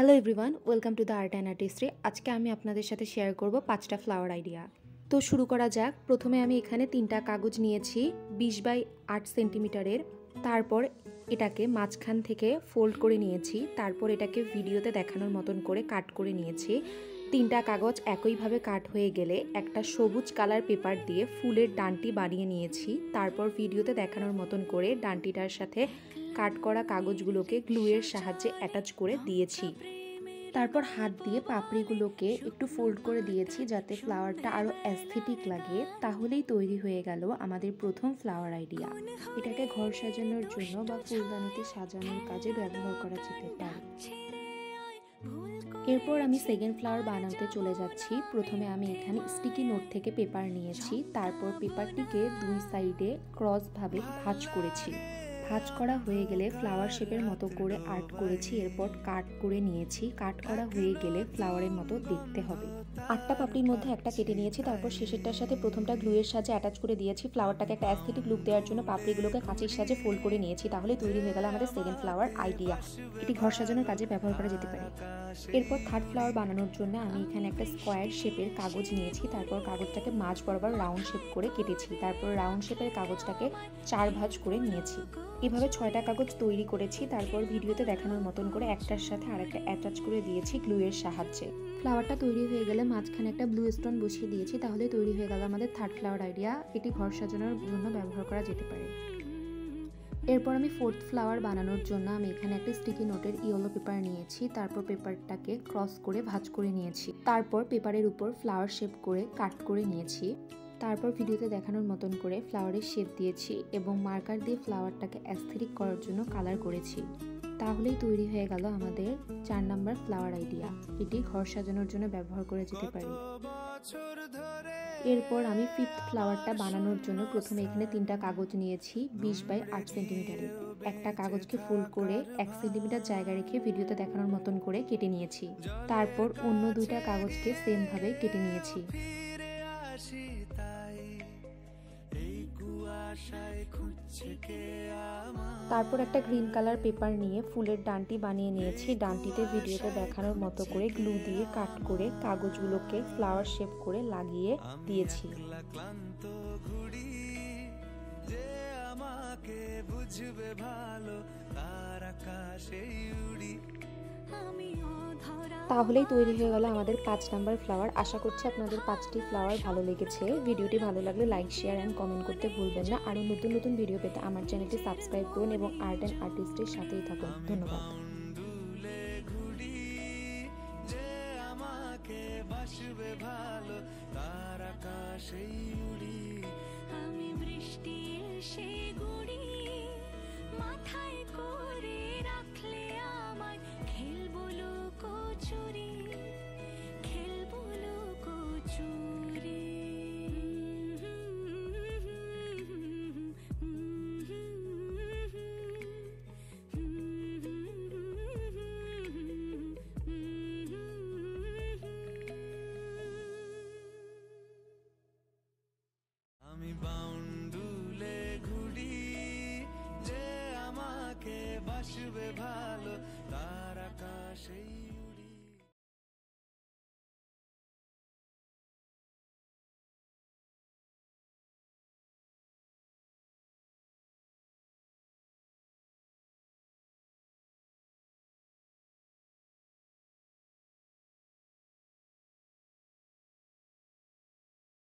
Hello everyone, welcome to the art and artistry. আজকে আমি আপনাদের সাথে শেয়ার করব 5টা ফ্লাওয়ার আইডিয়া। তো শুরু করা যাক। প্রথমে আমি এখানে 3টা কাগজ নিয়েছি 20x8 সেন্টিমিটারের। তারপর এটাকে মাঝখান থেকে ফোল্ড করে নিয়েছি। তারপর এটাকে ভিডিওতে দেখানোর মতন করে কাট করে নিয়েছি। 3টা কাগজ একইভাবে কাট হয়ে গেলে একটা সবুজ কালার পেপার দিয়ে ফুলের ডান্টি বানিয়ে নিয়েছি। তারপর ভিডিওতে দেখানোর মতন করে ডান্টিটার সাথে কাট করা কাগজগুলোকে গ্লুয়ের সাহায্যে অ্যাটাচ করে দিয়েছি। তারপর হাত দিয়ে পাপড়িগুলোকে একটু ফোল্ড করে দিয়েছি যাতে ফ্লাওয়ারটা আরও অ্যাস্থেটিক লাগে। তাহলেই তৈরি হয়ে গেল আমাদের প্রথম ফ্লাওয়ার আইডিয়া। এটাকে ঘর সাজানোর জন্য বা ফুলদানিতে সাজানোর কাজে ব্যবহার করা যেতে পারে। এরপর আমি সেকেন্ড ফ্লাওয়ার বানাতে চলে যাচ্ছি। প্রথমে আমি এখানে স্টিকি নোট থেকে পেপার নিয়েছি। তারপর পেপারটিকে দুই সাইডে ক্রসভাবে ভাঁজ করেছি। ভাঁজ করা হয়ে গেলে ফ্লাওয়ার শেপের মতো করে আর্ট করেছি। এরপর কাট করে নিয়েছি। কাট করা হয়ে গেলে ফ্লাওয়ারের মতো দেখতে হবে। 8টা পাপড়ির মধ্যে একটা কেটে নিয়েছি। তারপর শেষেরটার সাথে প্রথমটা গ্লুয়ের সাহায্যে অ্যাটাচ করে দিয়েছি। ফ্লাওয়ারটাকে একটা অ্যাস্থেটিক লুক দেওয়ার জন্য পাপড়িগুলোকে কাঁচির সাহায্যে ফোল্ড করে নিয়েছি। তাহলে তৈরি হয়ে গেল আমাদের সেকেন্ড ফ্লাওয়ার আইডিয়া। এটি ঘর সাজানোর কাজে ব্যবহার করা যেতে পারে। এরপর থার্ড ফ্লাওয়ার বানানোর জন্য আমি এখানে একটা স্কোয়ার শেপের কাগজ নিয়েছি। তারপর কাগজটাকে মাঝ বরাবর রাউন্ড শেপ করে কেটেছি। তারপর রাউন্ড শেপের কাগজটাকে 4 ভাঁজ করে নিয়েছি। এভাবে 6টা কাগজ তৈরি করেছি। তারপর ভিডিওতে দেখানোর মতন করে একটার সাথে আরেকটা অ্যাটাচ করে দিয়েছি গ্লুয়ের সাহায্যে। ফ্লাওয়ারটা তৈরি হয়ে গেলে মাঝখানে একটা ব্লু স্টোন বসিয়ে দিয়েছি। তাহলে তৈরি হয়ে গেল আমাদের থার্ড ফ্লাওয়ার আইডিয়া। এটি ঘর সাজানোর জন্য ব্যবহার করা যেতে পারে। এরপর আমি ফোর্থ ফ্লাওয়ার বানানোর জন্য আমি এখানে একটা স্টিকি নোটের ইয়েলো পেপার নিয়েছি। তারপর পেপারটাকে ক্রস করে ভাঁজ করে নিয়েছি। তারপর পেপারের উপর ফ্লাওয়ার শেপ করে কাট করে নিয়েছি। তারপর ভিডিওতে দেখানোর মতন করে ফ্লাওয়ারের শেপ দিয়েছি এবং মার্কার দিয়ে ফ্লাওয়ারটাকে অ্যাস্থেটিক করার জন্য কালার করেছি। তাহলেই তৈরি হয়ে গেল আমাদের 4 নাম্বার ফ্লাওয়ার আইডিয়া। এটি ঘর সাজানোর জন্য ব্যবহার করা যেতে পারে। এরপর আমি ফিফথ ফ্লাওয়ারটা বানানোর জন্য প্রথমে এখানে 3টা কাগজ নিয়েছি 20x8 সেন্টিমিটারের। একটা কাগজকে ফোল্ড করে 1 সেন্টিমিটার জায়গা রেখে ভিডিওতে দেখানোর মতন করে কেটে নিয়েছি। তারপর অন্য 2টা কাগজকে সেমভাবে কেটে নিয়েছি। তারপর একটা গ্রিন কালার পেপার নিয়ে ফুলের ডান্টি বানিয়ে নিয়েছি। ডান্টিতে ভিডিওতে দেখানোর মতো করে গ্লু দিয়ে কাট করে কাগজগুলোকে ফ্লাওয়ার শেপ করে লাগিয়ে দিয়েছি। তাহলেই তৈরি হয়ে গেল আমাদের 5 নাম্বার ফ্লাওয়ার। আশা করছি আপনাদের 5টি ফ্লাওয়ার ভালো লেগেছে। ভিডিওটি ভালো লাগলে লাইক, শেয়ার অ্যান্ড কমেন্ট করতে ভুলবেন না। আরও নতুন নতুন ভিডিও পেতে আমার চ্যানেলটি সাবস্ক্রাইব করুন এবং আর্ট অ্যান্ড আর্টিস্টের সাথেই থাকুন। ধন্যবাদ।